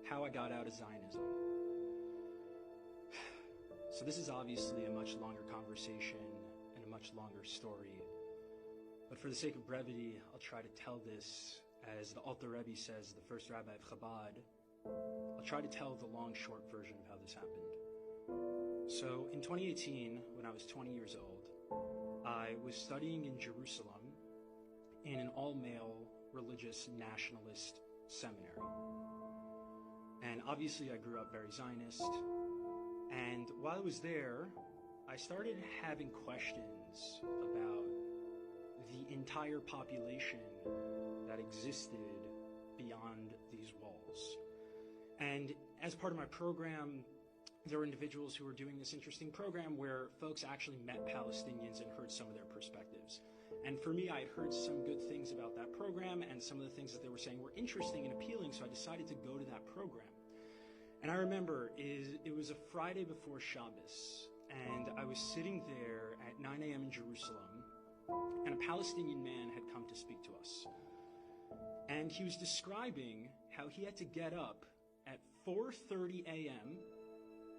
how I got out of Zionism. So this is obviously a much longer conversation and a much longer story. But for the sake of brevity, I'll try to tell this, as the Alter Rebbe says, the first rabbi of Chabad. I'll try to tell the long, short version of how this happened. So in 2018, when I was 20 years old, I was studying in Jerusalem in an all-male religious nationalist seminary. And obviously I grew up very Zionist. And while I was there, I started having questions about the entire population that existed beyond these walls. And as part of my program, there were individuals who were doing this interesting program where folks actually met Palestinians and heard some of their perspectives. And for me, I had heard some good things about that program, and some of the things that they were saying were interesting and appealing, so I decided to go to that program. And I remember it was a Friday before Shabbos, and I was sitting there at 9 a.m. in Jerusalem, and a Palestinian man had come to speak to us. And he was describing how he had to get up at 4:30 a.m.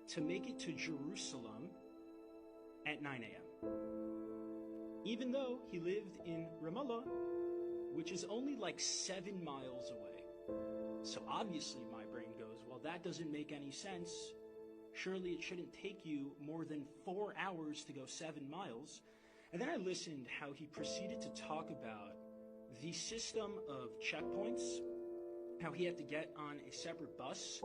to make it to Jerusalem at 9 a.m. Even though he lived in Ramallah, which is only like 7 miles away. So obviously my brain goes, well, that doesn't make any sense. Surely it shouldn't take you more than 4 hours to go 7 miles. And then I listened how he proceeded to talk about the system of checkpoints, how he had to get on a separate bus,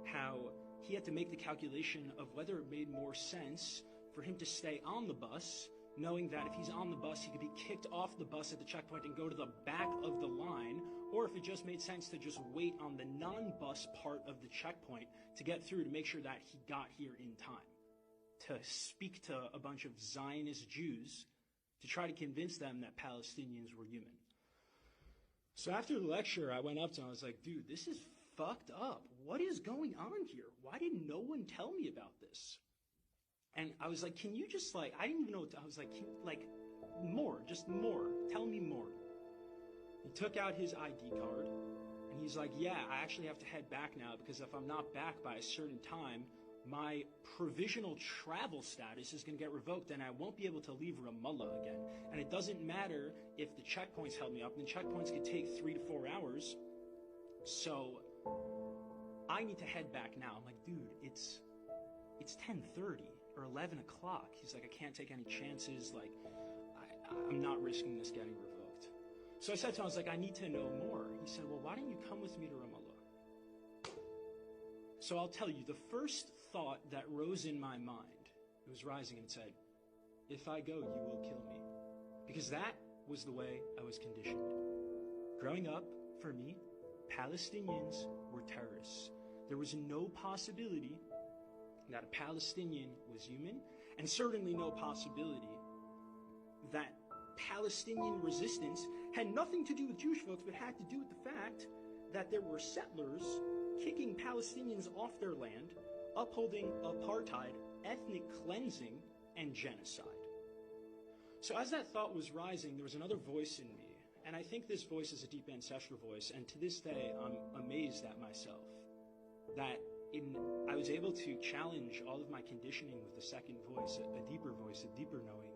how he had to make the calculation of whether it made more sense for him to stay on the bus, knowing that if he's on the bus, he could be kicked off the bus at the checkpoint and go to the back of the line, or if it just made sense to just wait on the non-bus part of the checkpoint to get through to make sure that he got here in time, to speak to a bunch of Zionist Jews to try to convince them that Palestinians were human. So after the lecture, I went up to him, I was like, dude, this is fucked up. What is going on here? Why didn't no one tell me about this? And I was like, can you just I didn't even know what I was like, more, just more, tell me more. He took out his ID card, and he's like, yeah, I actually have to head back now, because if I'm not back by a certain time, my provisional travel status is going to get revoked, and I won't be able to leave Ramallah again. And it doesn't matter if the checkpoints held me up, and the checkpoints could take 3 to 4 hours, so I need to head back now. I'm like, dude, it's 10:30 or 11 o'clock. He's like, I can't take any chances. I'm not risking this getting revoked. So I said to him, I was like, I need to know more. He said, well, why don't you come with me to Ramallah? So I'll tell you, the first thought that rose in my mind, it was rising and it said, if I go, you will kill me. Because that was the way I was conditioned. Growing up, for me, Palestinians were terrorists. There was no possibility that a Palestinian was human, and certainly no possibility that Palestinian resistance had nothing to do with Jewish folks, but had to do with the fact that there were settlers kicking Palestinians off their land, upholding apartheid, ethnic cleansing, and genocide. So as that thought was rising, there was another voice in me, and I think this voice is a deep ancestral voice, and to this day I'm amazed at myself that I was able to challenge all of my conditioning with a second voice, a deeper voice, a deeper knowing.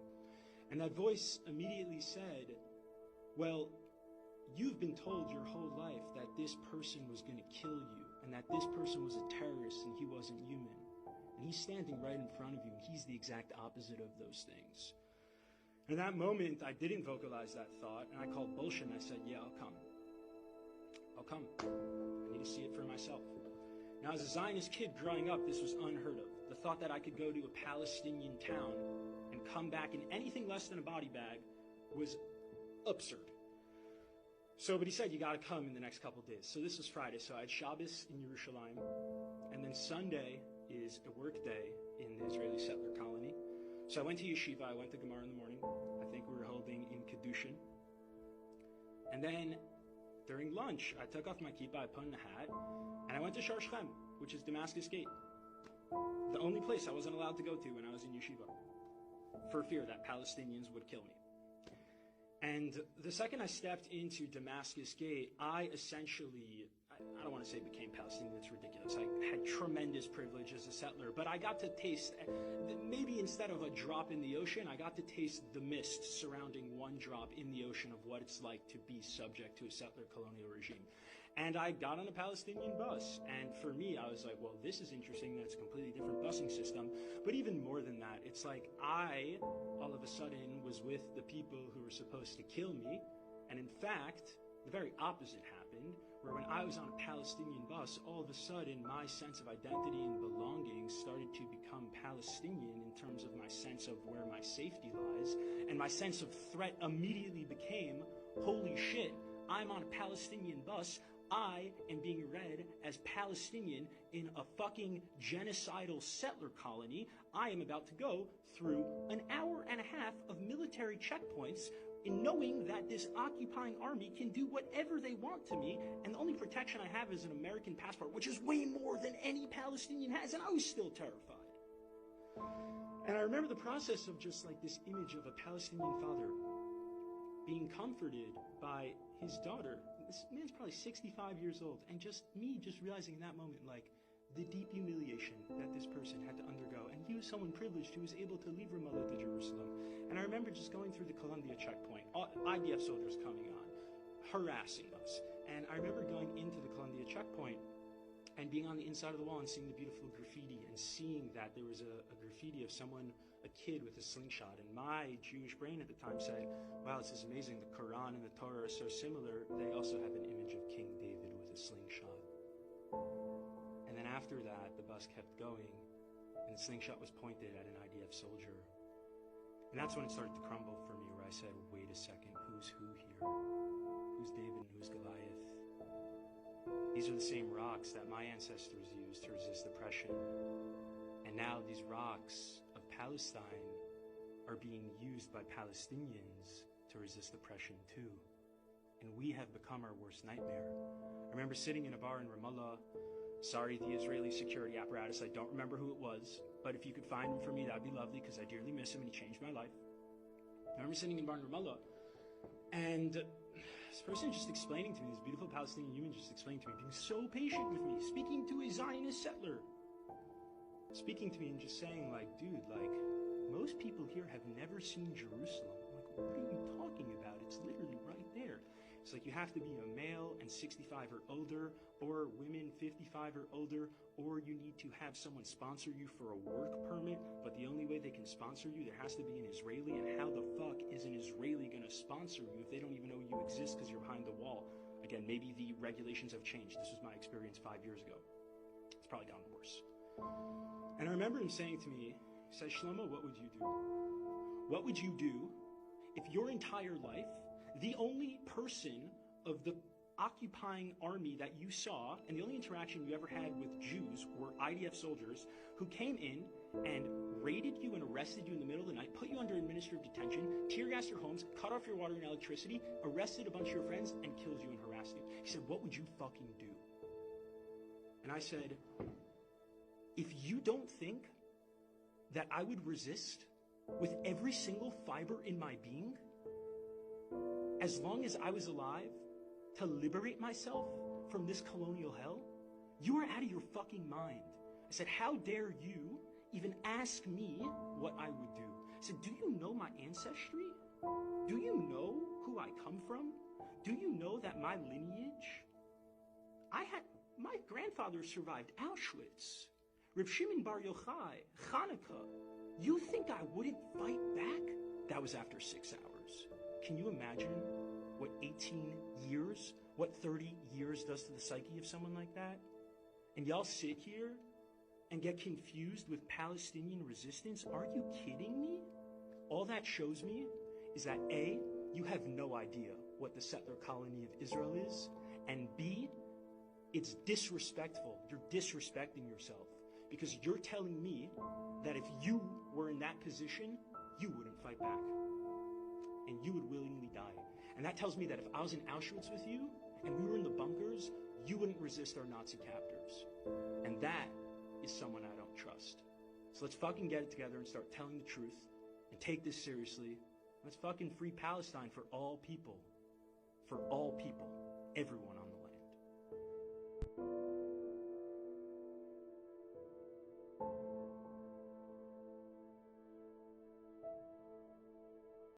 And that voice immediately said, well, you've been told your whole life that this person was going to kill you, and that this person was a terrorist and he wasn't human. And he's standing right in front of you, and he's the exact opposite of those things. In that moment, I didn't vocalize that thought, and I called bullshit, and I said, yeah, I'll come. I'll come. I need to see it for myself. Now, as a Zionist kid growing up, this was unheard of. The thought that I could go to a Palestinian town and come back in anything less than a body bag was absurd. So, but he said, you got to come in the next couple of days. So this was Friday. So I had Shabbos in Yerushalayim, and then Sunday is a work day in the Israeli settler colony. So I went to yeshiva. I went to Gemara in the morning. I think we were holding in Kedushin. And then during lunch, I took off my kippah, I put on a hat, and I went to Shar Shechem, which is Damascus Gate. The only place I wasn't allowed to go to when I was in yeshiva, for fear that Palestinians would kill me. And the second I stepped into Damascus Gate, I essentially, I don't want to say became Palestinian, that's ridiculous. I had tremendous privilege as a settler, but I got to taste, maybe instead of a drop in the ocean, I got to taste the mist surrounding one drop in the ocean of what it's like to be subject to a settler colonial regime. And I got on a Palestinian bus, and for me, I was like, well, this is interesting that it's a completely different busing system. But even more than that, it's like I, all of a sudden, was with the people who were supposed to kill me, and in fact, the very opposite happened, where when I was on a Palestinian bus, all of a sudden, my sense of identity and belonging started to become Palestinian in terms of my sense of where my safety lies, and my sense of threat immediately became, holy shit, I'm on a Palestinian bus, I am being read as Palestinian in a fucking genocidal settler colony. I am about to go through an hour and a half of military checkpoints in knowing that this occupying army can do whatever they want to me, and the only protection I have is an American passport, which is way more than any Palestinian has, and I was still terrified. And I remember the process of just like this image of a Palestinian father being comforted by his daughter. This man's probably 65 years old, and just me just realizing in that moment, like, the deep humiliation that this person had to undergo. And he was someone privileged who was able to leave Ramallah to Jerusalem. And I remember just going through the Columbia checkpoint, IDF soldiers coming on, harassing us. And I remember going into the Columbia checkpoint and being on the inside of the wall and seeing the beautiful graffiti and seeing that there was a graffiti of someone, a kid with a slingshot. And my Jewish brain at the time said, wow, this is amazing. The Quran and the Torah are so similar. They also have an image of King David with a slingshot. And then after that, the bus kept going, and the slingshot was pointed at an IDF soldier. And that's when it started to crumble for me, where I said, wait a second, who's who here? Who's David and who's Goliath? These are the same rocks that my ancestors used to resist oppression. And now these rocks of Palestine are being used by Palestinians to resist oppression too. And we have become our worst nightmare. I remember sitting in a bar in Ramallah. Sorry, the Israeli security apparatus, I don't remember who it was, but if you could find him for me, that'd be lovely, because I dearly miss him and he changed my life. I remember sitting in a bar in Ramallah, and this person just explaining to me, this beautiful Palestinian human just explaining to me, being so patient with me, speaking to a Zionist settler, speaking to me and just saying, like, dude, like, most people here have never seen Jerusalem. I'm like, what are you talking about? It's literally right there. It's like you have to be a male and 65 or older, or women 55 or older, or you need to have someone sponsor you for a work permit, but the only way they can sponsor you, there has to be an Israeli, and how the fuck is an Israeli going to sponsor you if they don't even know you exist because you're behind the wall? Again, maybe the regulations have changed. This was my experience 5 years ago. It's probably gotten worse. And I remember him saying to me, he said, Shlomo, what would you do? What would you do if your entire life, the only person of the occupying army that you saw, and the only interaction you ever had with Jews were IDF soldiers who came in and raided you and arrested you in the middle of the night, put you under administrative detention, tear gassed your homes, cut off your water and electricity, arrested a bunch of your friends, and killed you and harassed you? He said, what would you fucking do? And I said, if you don't think that I would resist with every single fiber in my being, as long as I was alive, to liberate myself from this colonial hell, you are out of your fucking mind. I said, how dare you even ask me what I would do? I said, do you know my ancestry? Do you know who I come from? Do you know that my lineage? My grandfather survived Auschwitz, Reb Shimon Bar Yochai, Hanukkah. You think I wouldn't fight back? That was after 6 hours. Can you imagine what 18 years, what 30 years does to the psyche of someone like that? And y'all sit here and get confused with Palestinian resistance? Are you kidding me? All that shows me is that A, you have no idea what the settler colony of Israel is, and B, it's disrespectful. You're disrespecting yourself because you're telling me that if you were in that position, you wouldn't fight back and you would willingly die. And that tells me that if I was in Auschwitz with you and we were in the bunkers, you wouldn't resist our Nazi captors. And that is someone I don't trust. So let's fucking get it together and start telling the truth and take this seriously. Let's fucking free Palestine for all people. For all people. Everyone.